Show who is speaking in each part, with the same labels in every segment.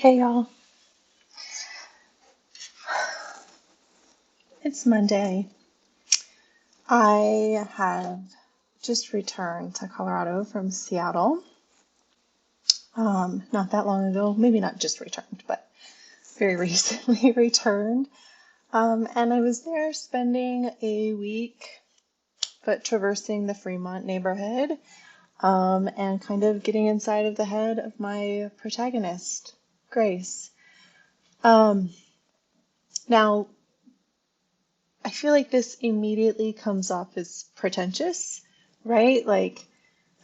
Speaker 1: Hey y'all, it's Monday. I have just returned to Colorado from Seattle. Not that long ago, maybe not just returned, but very recently returned. And I was there spending a week foot traversing the Fremont neighborhood, and kind of getting inside of the head of my protagonist, Grace. Um, Now, I feel like this immediately comes off as pretentious, right? Like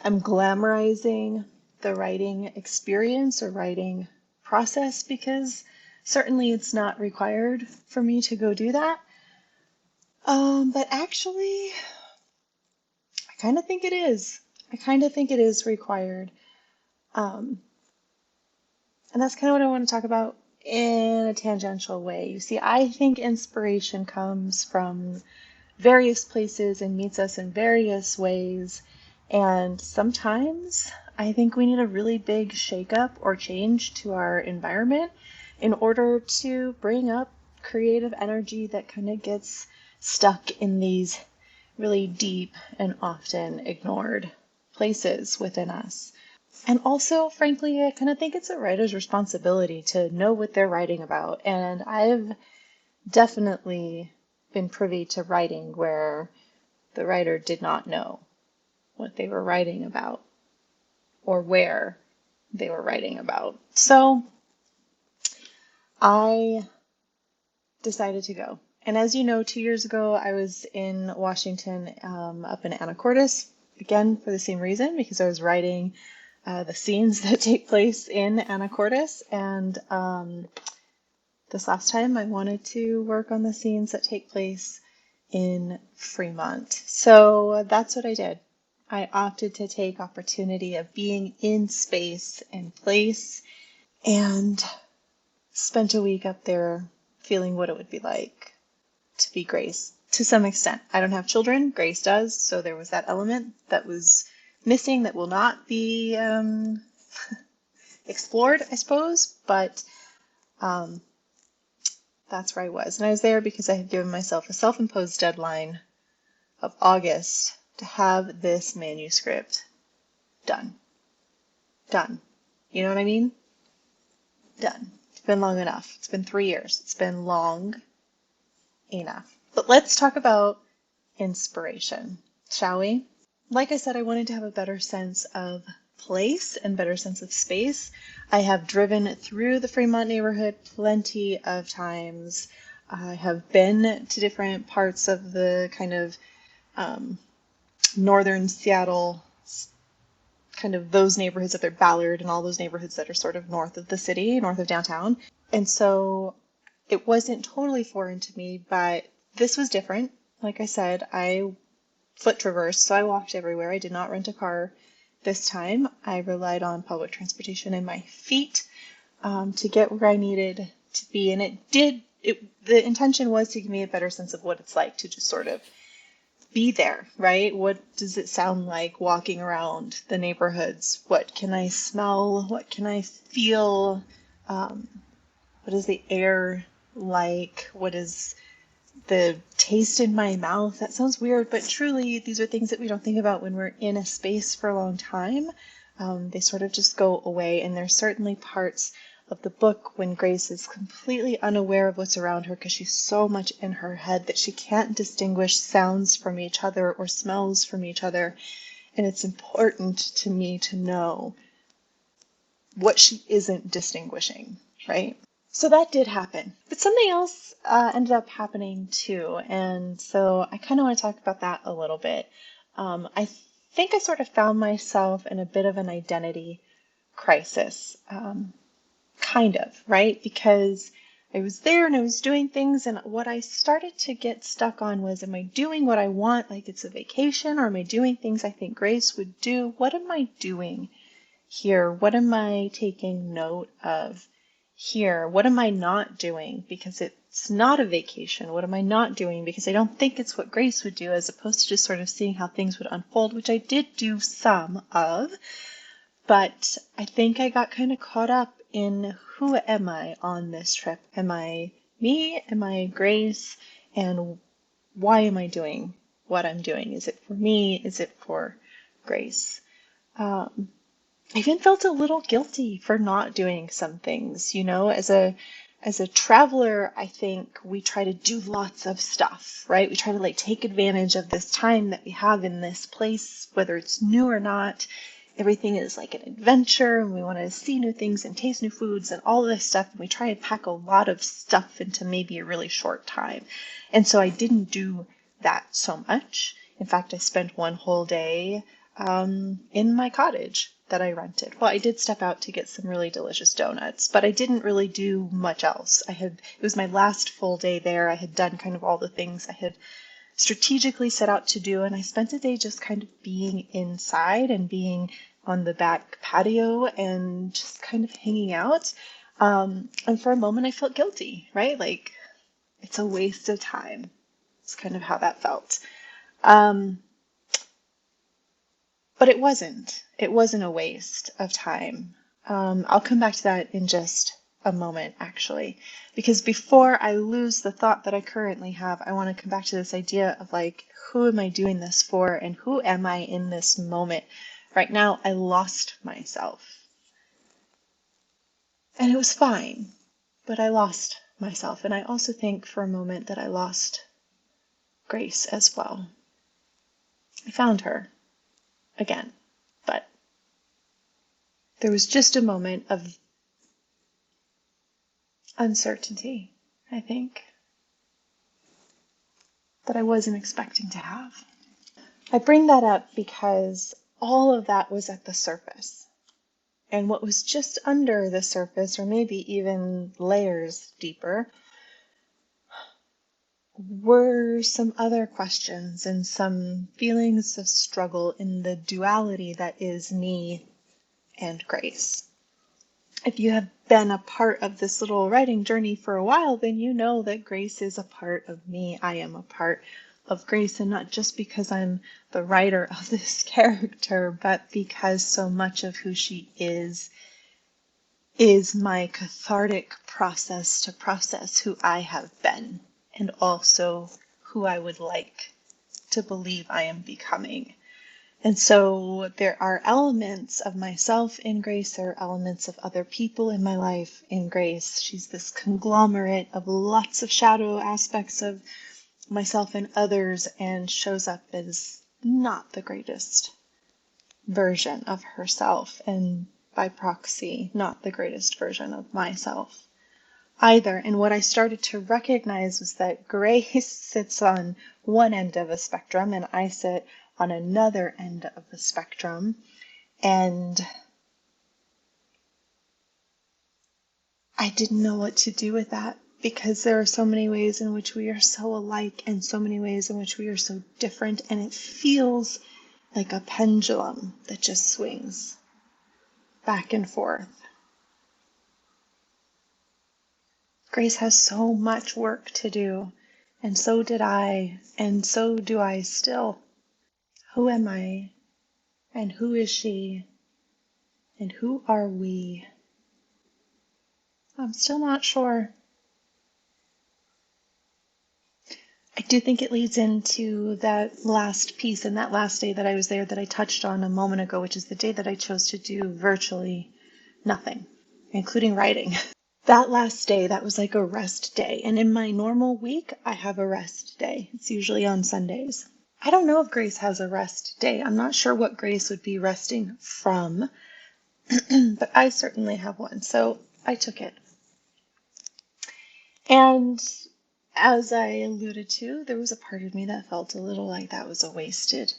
Speaker 1: I'm glamorizing the writing experience or writing process because certainly it's not required for me to go do that. But actually, I kind of think it is. I kind of think it is required. Um, and that's kind of what I want to talk about in a tangential way. You see, I think inspiration comes from various places and meets us in various ways. And sometimes I think we need a really big shakeup or change to our environment in order to bring up creative energy that kind of gets stuck in these really deep and often ignored places within us. And also, frankly, I kind of think it's a writer's responsibility to know what they're writing about. And I've definitely been privy to writing where the writer did not know what they were writing about or where they were writing about. So I decided to go. And as you know, 2 years ago, I was in Washington, up in Anacortes, again, for the same reason, because I was writing the scenes that take place in Anacortes. And this last time, I wanted to work on the scenes that take place in Fremont. So that's what I did. I opted to take opportunity of being in space and place and spent a week up there feeling what it would be like to be Grace to some extent. I don't have children, Grace does, so there was that element that was missing that will not be explored, I suppose, but that's where I was. And I was there because I had given myself a self-imposed deadline of August to have this manuscript done. Done. You know what I mean? Done. It's been long enough. It's been 3 years. It's been long enough. But let's talk about inspiration, shall we? Like I said, I wanted to have a better sense of place and better sense of space. I have driven through the Fremont neighborhood plenty of times. I have been to different parts of the kind of northern Seattle, kind of those neighborhoods that they're Ballard and all those neighborhoods that are sort of north of the city, north of downtown. And so it wasn't totally foreign to me, but this was different. Like I said, I foot traversed, so I walked everywhere. I did not rent a car this time. I relied on public transportation and my feet to get where I needed to be. And the intention was to give me a better sense of what it's like to just sort of be there, right? What does it sound like walking around the neighborhoods? What can I smell? What can I feel? What is the air like? What is the taste in my mouth? That sounds weird, but truly, these are things that we don't think about when we're in a space for a long time. They sort of just go away, and there's certainly parts of the book when Grace is completely unaware of what's around her because she's so much in her head that she can't distinguish sounds from each other or smells from each other. And it's important to me to know what she isn't distinguishing, right? So that did happen. But something else ended up happening too. And so I kind of want to talk about that a little bit. I think I sort of found myself in a bit of an identity crisis. Kind of, right? Because I was there and I was doing things, and what I started to get stuck on was, am I doing what I want, like it's a vacation, or am I doing things I think Grace would do? What am I doing here? What am I taking note of here? What am I not doing because it's not a vacation? What am I not doing because I don't think it's what Grace would do, as opposed to just sort of seeing how things would unfold, which I did do some of. But I think I got kind of caught up in who am I on this trip? Am I me? Am I Grace? And why am I doing what I'm doing? Is it for me? Is it for Grace? I even felt a little guilty for not doing some things, as a traveler, I think we try to do lots of stuff, right? We try to like take advantage of this time that we have in this place, whether it's new or not. Everything is like an adventure, and we want to see new things and taste new foods and all this stuff. And we try to pack a lot of stuff into maybe a really short time. And so I didn't do that so much. In fact, I spent one whole day in my cottage that I rented. Well, I did step out to get some really delicious donuts, but I didn't really do much else. It was my last full day there. I had done kind of all the things I had strategically set out to do, and I spent a day just kind of being inside and being on the back patio and just kind of hanging out. And for a moment I felt guilty, right? Like it's a waste of time. It's kind of how that felt. But it wasn't. It wasn't a waste of time. I'll come back to that in just a moment, actually, because before I lose the thought that I currently have, I want to come back to this idea of like, who am I doing this for, and who am I in this moment? Right now, I lost myself. And it was fine, but I lost myself. And I also think for a moment that I lost Grace as well. I found her again, but there was just a moment of uncertainty, I think, that I wasn't expecting to have. I bring that up because all of that was at the surface. And what was just under the surface, or maybe even layers deeper, were some other questions and some feelings of struggle in the duality that is me and Grace. If you have been a part of this little writing journey for a while, then you know that Grace is a part of me. I am a part of Grace, and not just because I'm the writer of this character, but because so much of who she is my cathartic process to process who I have been, and also who I would like to believe I am becoming. And so there are elements of myself in Grace, there are elements of other people in my life in Grace. She's this conglomerate of lots of shadow aspects of myself and others, and shows up as not the greatest version of herself, and by proxy, not the greatest version of myself either. And what I started to recognize was that Grace sits on one end of a spectrum, and I sit on another end of the spectrum. And I didn't know what to do with that, because there are so many ways in which we are so alike and so many ways in which we are so different, and it feels like a pendulum that just swings back and forth. Grace has so much work to do, and so did I, and so do I still. Who am I? And who is she? And who are we? I'm still not sure. I do think it leads into that last piece and that last day that I was there that I touched on a moment ago, which is the day that I chose to do virtually nothing, including writing. That last day, that was like a rest day. And in my normal week, I have a rest day. It's usually on Sundays. I don't know if Grace has a rest day. I'm not sure what Grace would be resting from, but I certainly have one. So I took it. And as I alluded to, there was a part of me that felt a little like that was a wasted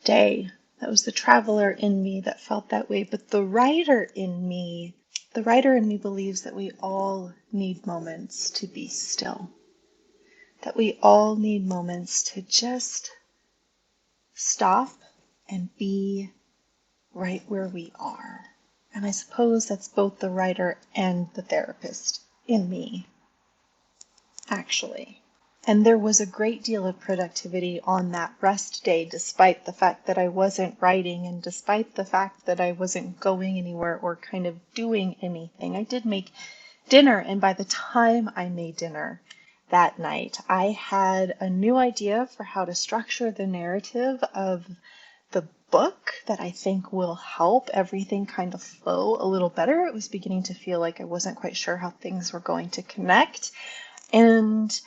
Speaker 1: day. That was the traveler in me that felt that way. But the writer in me believes that we all need moments to be still. That we all need moments to just stop and be right where we are. And I suppose that's both the writer and the therapist in me, actually. And there was a great deal of productivity on that rest day, despite the fact that I wasn't writing and despite the fact that I wasn't going anywhere or kind of doing anything. I did make dinner, and by the time I made dinner that night, I had a new idea for how to structure the narrative of the book that I think will help everything kind of flow a little better. It was beginning to feel like I wasn't quite sure how things were going to connect. And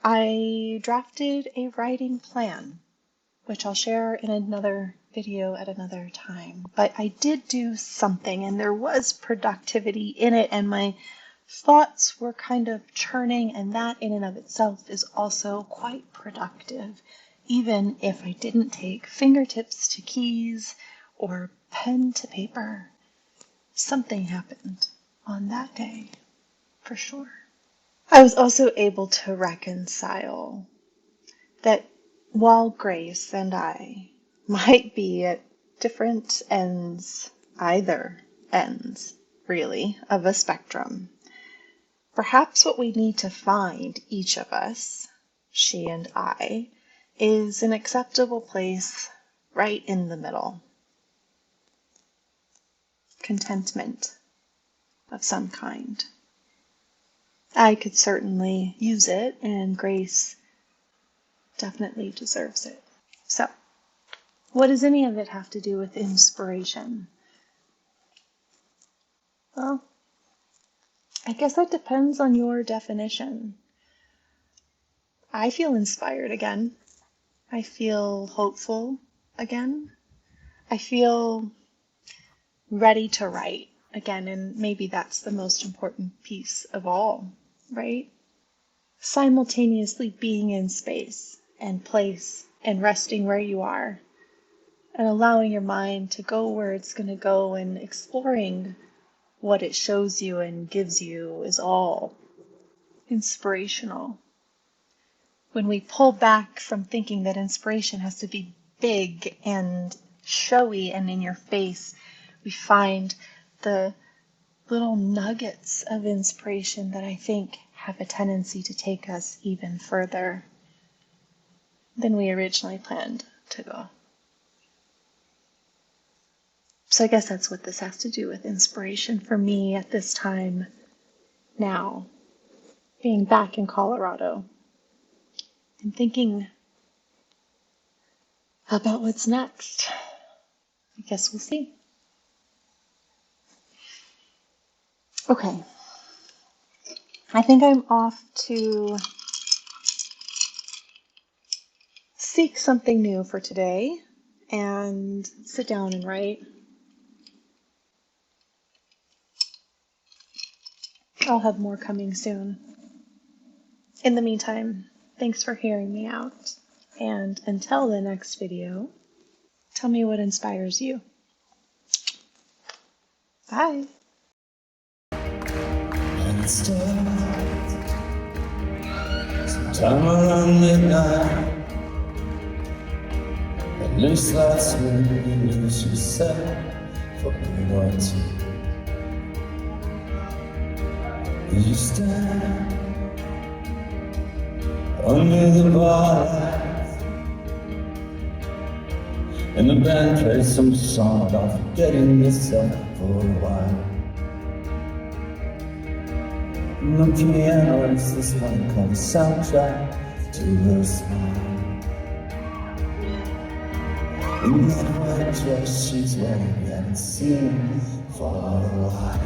Speaker 1: I drafted a writing plan, which I'll share in another video at another time. But I did do something, and there was productivity in it, and my thoughts were kind of churning, and that in and of itself is also quite productive, even if I didn't take fingertips to keys or pen to paper. Something happened on that day, for sure. I was also able to reconcile that while Grace and I might be at different ends, either ends, really, of a spectrum, perhaps what we need to find, each of us, she and I, is an acceptable place right in the middle. Contentment of some kind. I could certainly use it, and Grace definitely deserves it. So, what does any of it have to do with inspiration? Well, I guess that depends on your definition. I feel inspired again. I feel hopeful again. I feel ready to write again, and maybe that's the most important piece of all, right? Simultaneously being in space and place and resting where you are and allowing your mind to go where it's going to go and exploring what it shows you and gives you is all inspirational. When we pull back from thinking that inspiration has to be big and showy and in your face, we find the little nuggets of inspiration that I think have a tendency to take us even further than we originally planned to go. So I guess that's what this has to do with inspiration for me at this time now, being back in Colorado and thinking about what's next. I guess we'll see. Okay, I think I'm off to seek something new for today and sit down and write. I'll have more coming soon. In the meantime, thanks for hearing me out. And until the next video, tell me what inspires you. Bye.
Speaker 2: And it starts sometime around midnight. At least that's when she said for me what to. You stand under the bar, and the band plays some song about forgetting yourself for a while. And the piano is this one called a soundtrack to her smile. In that white dress she's wearing, we haven't seen for a while.